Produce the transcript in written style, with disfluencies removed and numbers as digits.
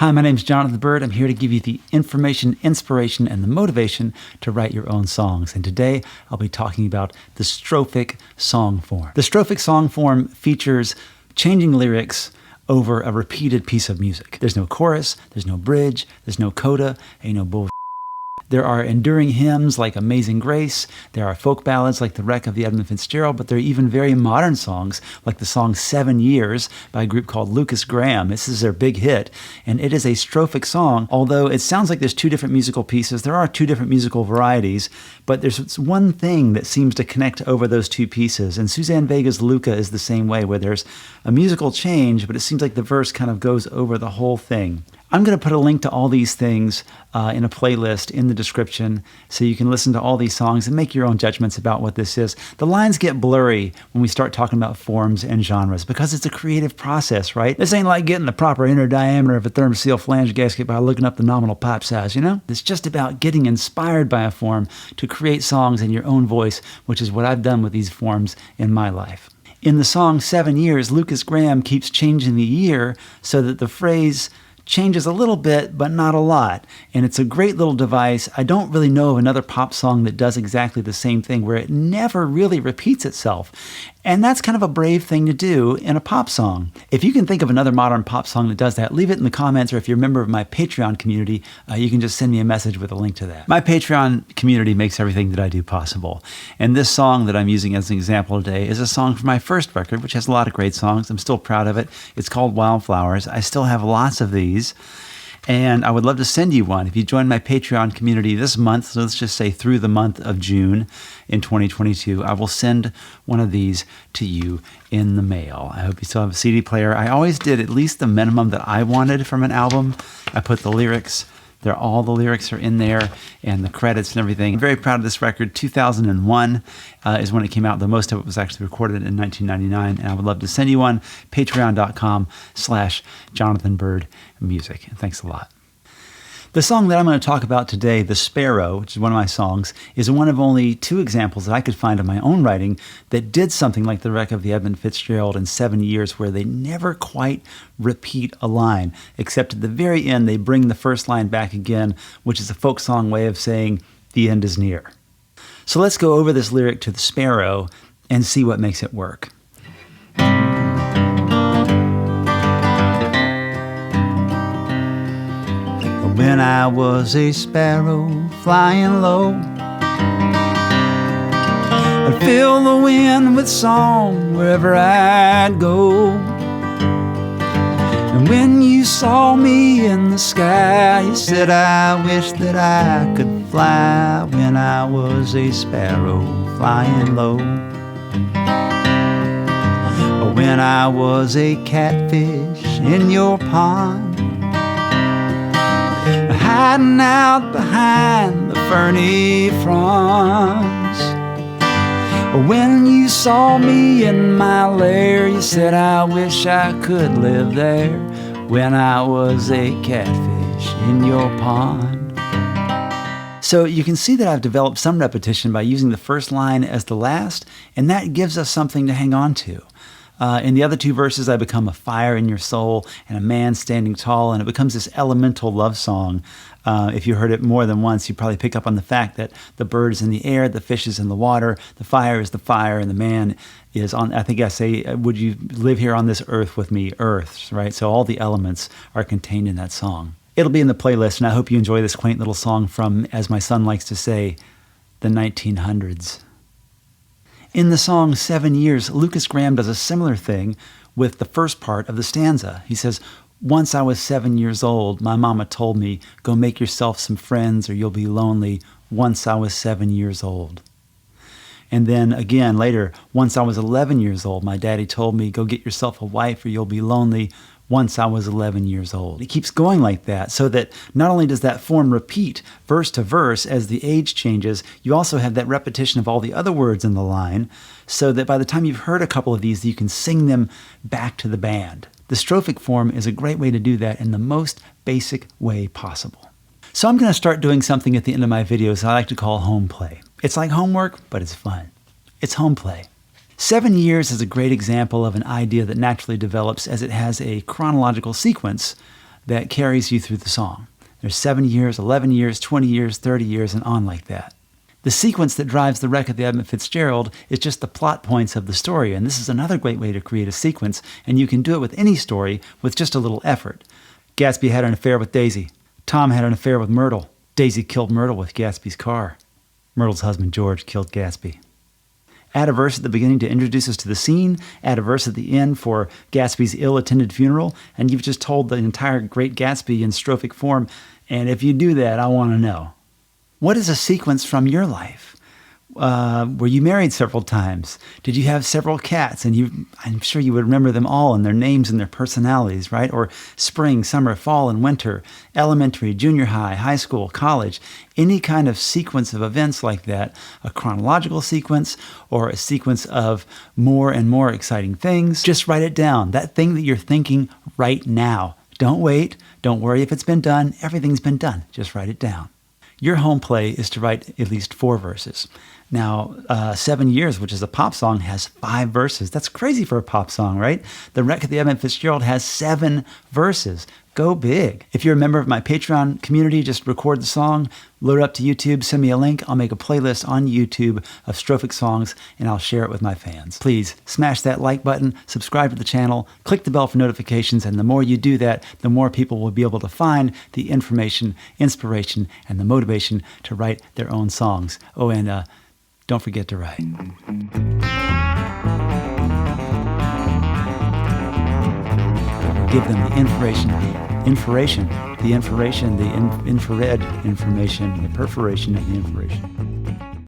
Hi, my name's Jonathan Byrd. I'm here to give you the information, inspiration, and the motivation to write your own songs. And today I'll be talking about the strophic song form. The strophic song form features changing lyrics over a repeated piece of music. There's no chorus, there's no bridge, there's no coda, ain't no bull. There are enduring hymns like Amazing Grace. There are folk ballads like The Wreck of the Edmund Fitzgerald, but there are even very modern songs like the song 7 Years by a group called Luka. This is their big hit, and it is a strophic song. Although it sounds like there's two different musical pieces, there are two different musical varieties, but there's one thing that seems to connect over those two pieces, and Suzanne Vega's Luka is the same way, where there's a musical change, but it seems like the verse kind of goes over the whole thing. I'm going to put a link to all these things in a playlist in the description so you can listen to all these songs and make your own judgments about what this is. The lines get blurry when we start talking about forms and genres because it's a creative process, right? This ain't like getting the proper inner diameter of a thermoset flange gasket by looking up the nominal pipe size, you know? It's just about getting inspired by a form to create songs in your own voice, which is what I've done with these forms in my life. In the song 7 Years, Luka keeps changing the year so that the phrase changes a little bit, but not a lot. And it's a great little device. I don't really know of another pop song that does exactly the same thing, where it never really repeats itself. And that's kind of a brave thing to do in a pop song. If you can think of another modern pop song that does that, leave it in the comments, or if you're a member of my Patreon community, you can just send me a message with a link to that. My Patreon community makes everything that I do possible. And this song that I'm using as an example today is a song from my first record, which has a lot of great songs. I'm still proud of it. It's called Wildflowers. I still have lots of these. And I would love to send you one. If you join my Patreon community this month, so let's just say through the month of June in 2022, I will send one of these to you in the mail. I hope you still have a CD player. I always did at least the minimum that I wanted from an album. I put the lyrics. All the lyrics are in there, and the credits and everything. I'm very proud of this record. 2001 is when it came out. The most of it was actually recorded in 1999, and I would love to send you one. Patreon.com/JonathanByrdMusic. Thanks a lot. The song that I'm going to talk about today, The Sparrow, which is one of my songs, is one of only two examples that I could find in my own writing that did something like The Wreck of the Edmund Fitzgerald in 7 Years, where they never quite repeat a line, except at the very end they bring the first line back again, which is a folk song way of saying the end is near. So let's go over this lyric to The Sparrow and see what makes it work. When I was a sparrow flying low, I'd fill the wind with song wherever I'd go. And when you saw me in the sky, you said, I wish that I could fly. When I was a sparrow flying low. Or when I was a catfish in your pond, hiding out behind the ferny fronds. When you saw me in my lair, you said, I wish I could live there. When I was a catfish in your pond. So you can see that I've developed some repetition by using the first line as the last, and that gives us something to hang on to. In the other two verses, I become a fire in your soul and a man standing tall, and it becomes this elemental love song. If you heard it more than once, you probably pick up on the fact that the bird is in the air, the fish is in the water, the fire is the fire, and the man is on, I think I say, would you live here on this earth with me? Earth, right? So all the elements are contained in that song. It'll be in the playlist, and I hope you enjoy this quaint little song from, as my son likes to say, the 1900s. In the song 7 Years, Luka does a similar thing with the first part of the stanza. He says, once I was 7 years old, my mama told me, go make yourself some friends or you'll be lonely. Once I was 7 years old. And then again later, once I was 11 years old, my daddy told me, go get yourself a wife or you'll be lonely. Once I was 11 years old. It keeps going like that, so that not only does that form repeat verse to verse as the age changes, you also have that repetition of all the other words in the line, so that by the time you've heard a couple of these, you can sing them back to the band. The strophic form is a great way to do that in the most basic way possible. So I'm going to start doing something at the end of my videos I like to call home play. It's like homework, but it's fun. It's home play. 7 Years is a great example of an idea that naturally develops as it has a chronological sequence that carries you through the song. There's 7 years, 11 years, 20 years, 30 years, and on like that. The sequence that drives the wreck of the Edmund Fitzgerald is just the plot points of the story, and this is another great way to create a sequence, and you can do it with any story with just a little effort. Gatsby had an affair with Daisy. Tom had an affair with Myrtle. Daisy killed Myrtle with Gatsby's car. Myrtle's husband George killed Gatsby. Add a verse at the beginning to introduce us to the scene, add a verse at the end for Gatsby's ill-attended funeral, and you've just told the entire Great Gatsby in strophic form, and if you do that, I want to know. What is a sequence from your life? Were you married several times? Did you have several cats? And I'm sure you would remember them all and their names and their personalities, right? Or spring, summer, fall, and winter, elementary, junior high, high school, college, any kind of sequence of events like that, a chronological sequence or a sequence of more and more exciting things. Just write it down, that thing that you're thinking right now. Don't wait. Don't worry if it's been done. Everything's been done. Just write it down. Your home play is to write at least 4 verses. Now, 7 Years, which is a pop song, has 5 verses. That's crazy for a pop song, right? The Wreck of the Edmund Fitzgerald has 7 verses. Go big. If you're a member of my Patreon community, just record the song, load it up to YouTube, send me a link. I'll make a playlist on YouTube of strophic songs, and I'll share it with my fans. Please smash that like button, subscribe to the channel, click the bell for notifications, and the more you do that, the more people will be able to find the information, inspiration, and the motivation to write their own songs. Oh, and don't forget to write. Give them the infrared information, the perforation of the information.